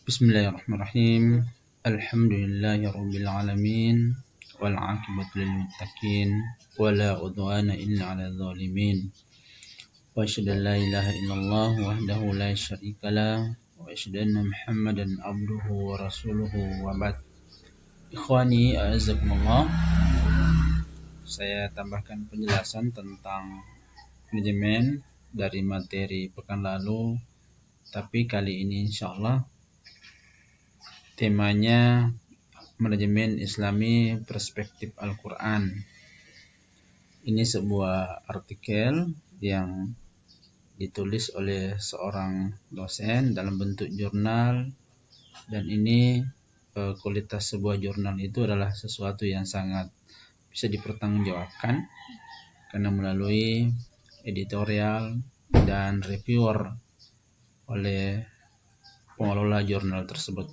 Bismillahirrahmanirrahim. Alhamdulillahirabbil alamin wal 'aqibatu lil muttaqin wala udwana illa 'alal zalimin. Wa asyhadu an la ilaha illallah wahdahu la syarikalah wa asyhadu anna Muhammadan abduhu wa rasuluhu wa ba'd. Ikhwani a'azzakumullah. Saya tambahkan penjelasan tentang manajemen dari materi pekan lalu, tapi kali ini insyaallah temanya manajemen Islami perspektif Al-Quran. Ini sebuah artikel yang ditulis oleh seorang dosen dalam bentuk jurnal, dan ini kualitas sebuah jurnal itu adalah sesuatu yang sangat bisa dipertanggungjawabkan karena melalui editorial dan reviewer oleh pengelola jurnal tersebut.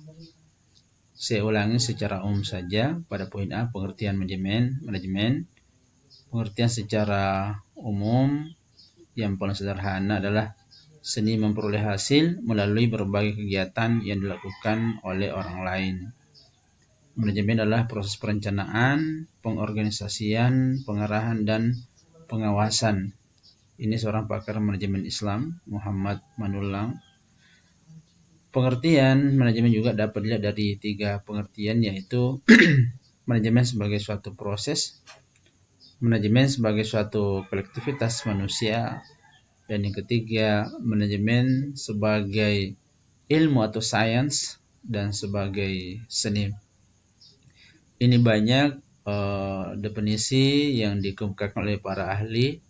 Saya ulangi secara umum saja pada poin A, pengertian manajemen. Pengertian secara umum yang paling sederhana adalah seni memperoleh hasil melalui berbagai kegiatan yang dilakukan oleh orang lain. Manajemen adalah proses perencanaan, pengorganisasian, pengarahan, dan pengawasan. Ini seorang pakar manajemen Islam, Muhammad Manulang. Pengertian manajemen juga dapat dilihat dari 3 pengertian, yaitu manajemen sebagai suatu proses, manajemen sebagai suatu kolektivitas manusia, dan yang ketiga manajemen sebagai ilmu atau sains dan sebagai seni. Ini banyak definisi yang dikemukakan oleh para ahli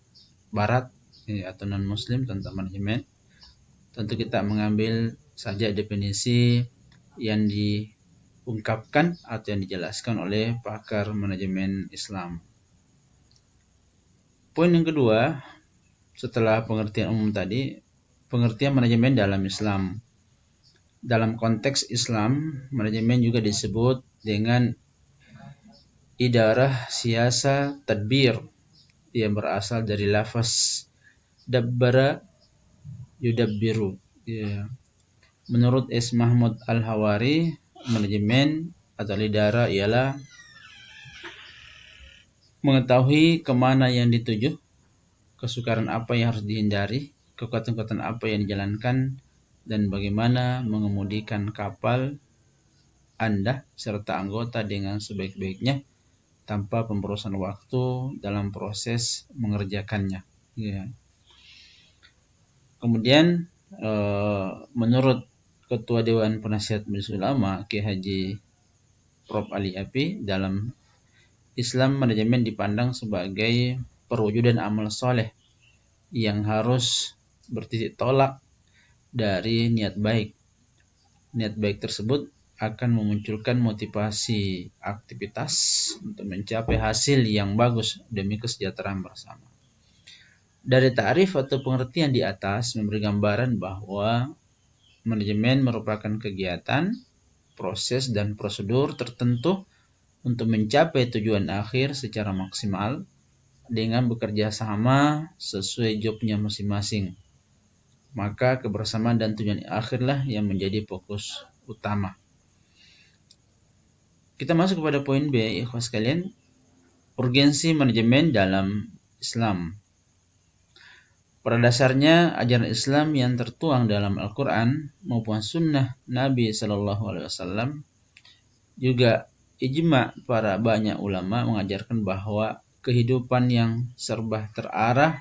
barat atau non-muslim tentang manajemen. Tentu kita mengambil saja definisi yang diungkapkan atau yang dijelaskan oleh pakar manajemen Islam. Poin yang kedua, setelah pengertian umum tadi, pengertian manajemen dalam Islam. Dalam konteks Islam, manajemen juga disebut dengan idarah, siasa, tadbir, yang berasal dari lafaz dabbara yudabbiru. Menurut S. Mahmud Al-Hawari, manajemen atau idara ialah mengetahui kemana yang dituju, kesukaran apa yang harus dihindari, kekuatan-kekuatan apa yang dijalankan, dan bagaimana mengemudikan kapal Anda serta anggota dengan sebaik-baiknya tanpa pemborosan waktu dalam proses mengerjakannya. Kemudian menurut Ketua Dewan Penasihat Majelis Ulama Kiai Haji Prof. Ali Api, dalam Islam manajemen dipandang sebagai perwujudan amal soleh yang harus bertitik tolak dari niat baik. Niat baik tersebut akan memunculkan motivasi aktivitas untuk mencapai hasil yang bagus demi kesejahteraan bersama. Dari ta'rif atau pengertian di atas memberi gambaran bahwa manajemen merupakan kegiatan, proses, dan prosedur tertentu untuk mencapai tujuan akhir secara maksimal dengan bekerja sama sesuai jobnya masing-masing. Maka kebersamaan dan tujuan akhirlah yang menjadi fokus utama. Kita masuk kepada poin B, ikhwas sekalian, urgensi manajemen dalam Islam. Pada dasarnya, ajaran Islam yang tertuang dalam Al-Quran maupun Sunnah Nabi SAW, juga ijma para banyak ulama mengajarkan bahwa kehidupan yang serba terarah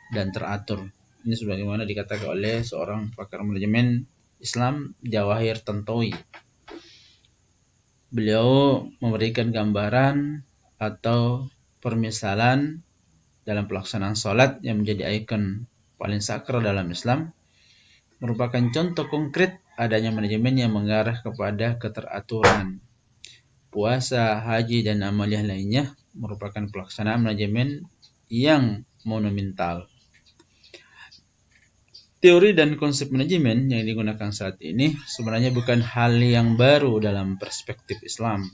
dan teratur. Ini sebagaimana dikatakan oleh seorang pakar manajemen Islam, Jawahir Tantowi. Beliau memberikan gambaran atau permisalan dalam pelaksanaan sholat yang menjadi ikon paling sakral dalam Islam, merupakan contoh konkret adanya manajemen yang mengarah kepada keteraturan. Puasa, haji, dan amaliyah lainnya merupakan pelaksanaan manajemen yang monumental. Teori dan konsep manajemen yang digunakan saat ini sebenarnya bukan hal yang baru dalam perspektif Islam.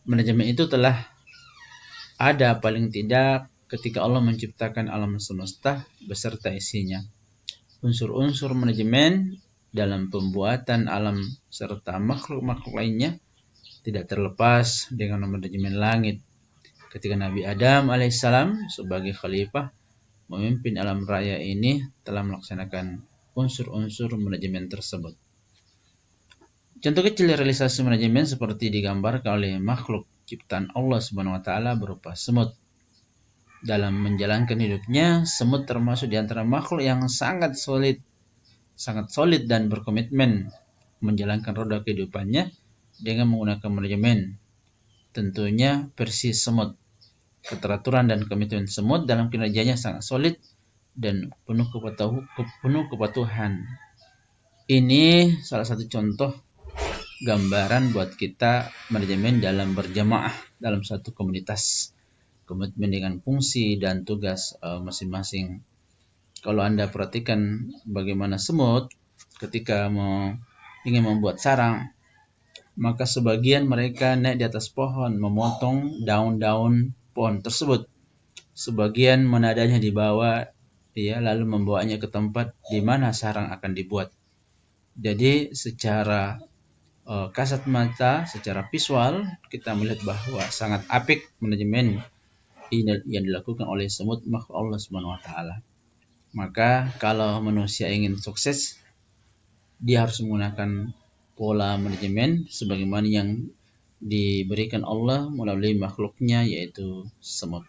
Manajemen itu telah ada paling tidak ketika Allah menciptakan alam semesta beserta isinya. Unsur-unsur manajemen dalam pembuatan alam serta makhluk-makhluk lainnya tidak terlepas dengan manajemen langit. Ketika Nabi Adam alaihissalam sebagai khalifah memimpin alam raya ini telah melaksanakan unsur-unsur manajemen tersebut. Contoh kecil realisasi manajemen seperti digambarkan oleh makhluk ciptaan Allah Subhanahu wa taala berupa semut. Dalam menjalankan hidupnya, semut termasuk di antara makhluk yang sangat solid dan berkomitmen menjalankan roda kehidupannya dengan menggunakan manajemen. Tentunya versi semut. Keteraturan dan komitmen semut dalam kinerjanya sangat solid dan penuh kepatuhan. Ini salah satu contoh gambaran buat kita manajemen dalam berjamaah dalam satu komunitas. Komitmen dengan fungsi dan tugas masing-masing. Kalau Anda perhatikan bagaimana semut ketika ingin membuat sarang, maka sebagian mereka naik di atas pohon memotong daun-daun pohon tersebut. Sebagian menadanya di bawah, lalu membawanya ke tempat di mana sarang akan dibuat. Jadi secara kasat mata, secara visual kita melihat bahwa sangat apik manajemen yang dilakukan oleh semut makhluk Allah Subhanahu wa taala. Maka kalau manusia ingin sukses, dia harus menggunakan pola manajemen sebagaimana yang diberikan Allah melalui makhluknya yaitu semut.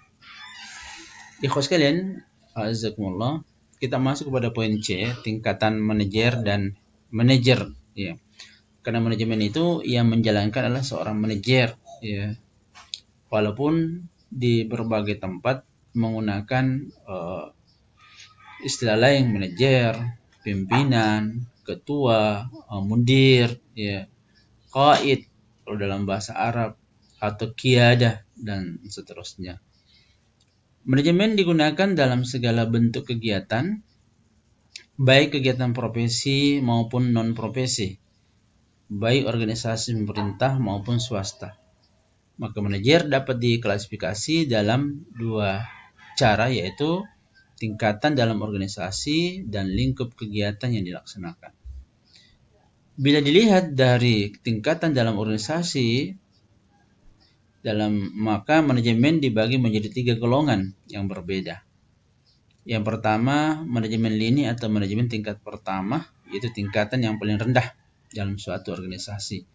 Ikhwas sekalian, azakumullah, kita masuk kepada poin C, tingkatan manajer dan manajer, ya. Karena manajemen itu yang menjalankan adalah seorang manajer, ya. Walaupun di berbagai tempat menggunakan istilah lain, manajer, pimpinan, ketua, mudir, ya, qaid kalau dalam bahasa Arab, atau qiyadah dan seterusnya. Manajemen digunakan dalam segala bentuk kegiatan, baik kegiatan profesi maupun non-profesi, baik organisasi pemerintah maupun swasta. Maka manajer dapat diklasifikasi dalam dua cara, yaitu tingkatan dalam organisasi dan lingkup kegiatan yang dilaksanakan. Bila dilihat dari tingkatan dalam organisasi, maka manajemen dibagi menjadi 3 golongan yang berbeda. Yang pertama, manajemen lini atau manajemen tingkat pertama, yaitu tingkatan yang paling rendah dalam suatu organisasi,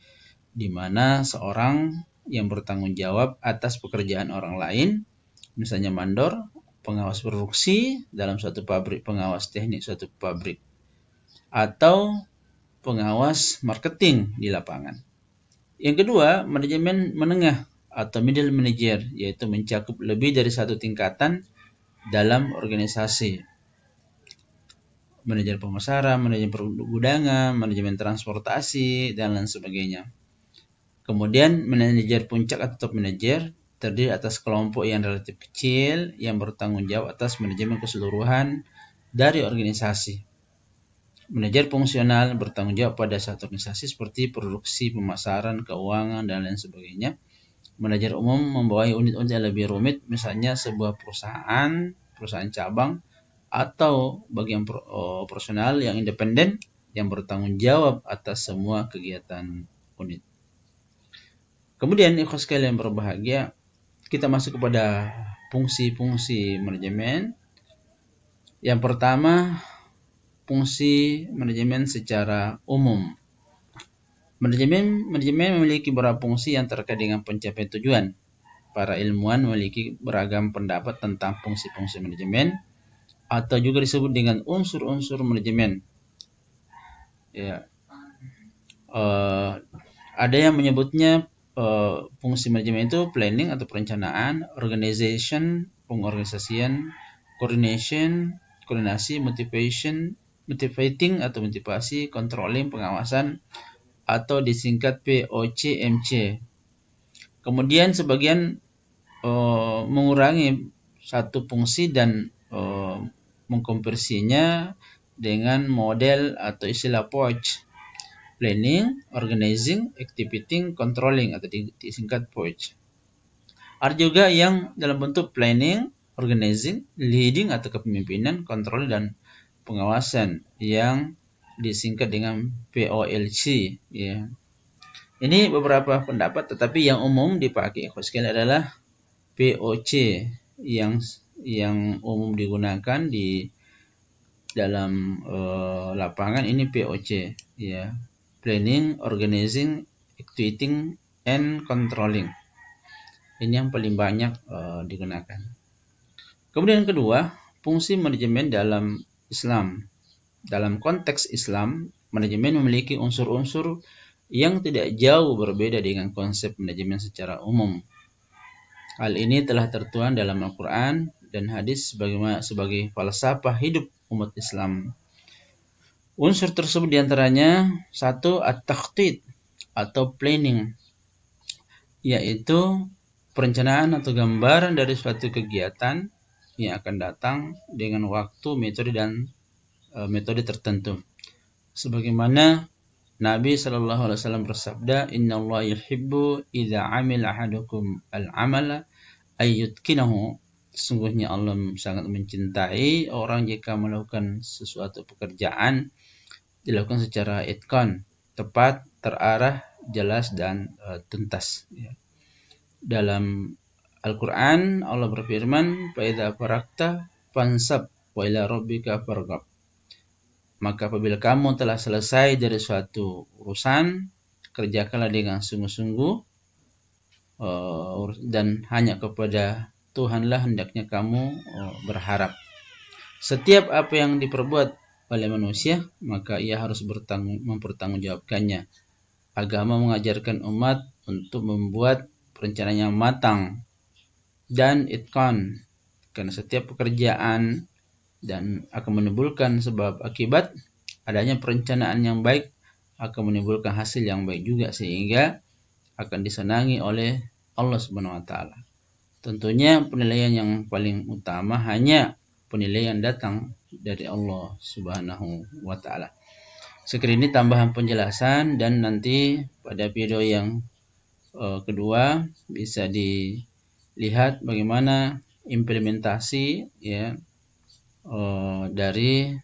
di mana seorang yang bertanggung jawab atas pekerjaan orang lain, misalnya mandor, pengawas produksi dalam suatu pabrik, pengawas teknik suatu pabrik, atau pengawas marketing di lapangan. Yang kedua, manajemen menengah atau middle manager, yaitu mencakup lebih dari satu tingkatan dalam organisasi. Manajer pemasaran, manajemen pergudangan, manajemen transportasi, dan lain sebagainya. Kemudian manajer puncak atau top manager terdiri atas kelompok yang relatif kecil yang bertanggung jawab atas manajemen keseluruhan dari organisasi. Manajer fungsional bertanggung jawab pada satu organisasi seperti produksi, pemasaran, keuangan, dan lain sebagainya. Manajer umum membawahi unit-unit yang lebih rumit, misalnya sebuah perusahaan cabang, atau bagian personal yang independen yang bertanggung jawab atas semua kegiatan unit. Kemudian ikhwas sekalian berbahagia, kita masuk kepada fungsi-fungsi manajemen. Yang pertama, fungsi manajemen secara umum. Manajemen memiliki beberapa fungsi yang terkait dengan pencapaian tujuan. Para ilmuwan memiliki beragam pendapat tentang fungsi-fungsi manajemen, atau juga disebut dengan unsur-unsur manajemen. Ya. Ada yang menyebutnya fungsi manajemen itu planning atau perencanaan, organization, pengorganisasian, coordination, koordinasi, motivating atau motivasi, controlling, pengawasan, atau disingkat POCMC. Kemudian sebagian mengurangi satu fungsi dan mengkonversinya dengan model atau istilah POC. Planning, organizing, activating, controlling atau disingkat POC. Ada juga yang dalam bentuk planning, organizing, leading atau kepemimpinan, control dan pengawasan yang disingkat dengan POLC, ya. Ini beberapa pendapat, tetapi yang umum dipakai sekali adalah POC, yang umum digunakan di dalam lapangan ini POC, ya. Planning, Organizing, Executing, and Controlling. Ini yang paling banyak digunakan. Kemudian yang kedua, fungsi manajemen dalam Islam. Dalam konteks Islam, manajemen memiliki unsur-unsur yang tidak jauh berbeda dengan konsep manajemen secara umum. Hal ini telah tertuang dalam Al-Quran dan hadis sebagai falsafah hidup umat Islam. Unsur tersebut diantaranya satu, at-takhtid atau planning, yaitu perencanaan atau gambaran dari suatu kegiatan yang akan datang dengan waktu, metode, dan metode tertentu. Sebagaimana Nabi SAW bersabda, Inna Allah yuhibbu idza amila ahadukum al-amala ayyutkinahu. Sesungguhnya Allah sangat mencintai orang jika melakukan sesuatu pekerjaan dilakukan secara itqan, tepat, terarah, jelas, dan tuntas. Dalam Al-Quran Allah berfirman, فَإِذَا فَرَغْتَ فَانْصَبْ وَإِلَى رَبِّكَ فَارْغَب. Maka apabila kamu telah selesai dari suatu urusan, kerjakanlah dengan sungguh-sungguh, dan hanya kepada Tuhanlah hendaknya kamu berharap. Setiap apa yang diperbuat oleh manusia, maka ia harus mempertanggungjawabkannya. Agama mengajarkan umat untuk membuat perencanaan yang matang dan itqan, karena setiap pekerjaan dan akan menimbulkan sebab akibat. Adanya perencanaan yang baik akan menimbulkan hasil yang baik juga, sehingga akan disenangi oleh Allah Subhanahu wa taala. Tentunya penilaian yang paling utama hanya penilaian datang dari Allah Subhanahu wa taala. Sekian ini tambahan penjelasan, dan nanti pada video yang kedua bisa dilihat bagaimana implementasi, ya, dari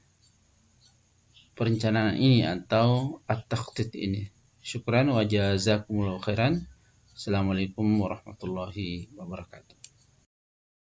perencanaan ini atau at-takhtid ini. Syukran wa jazakumullahu khairan. Assalamualaikum warahmatullahi wabarakatuh.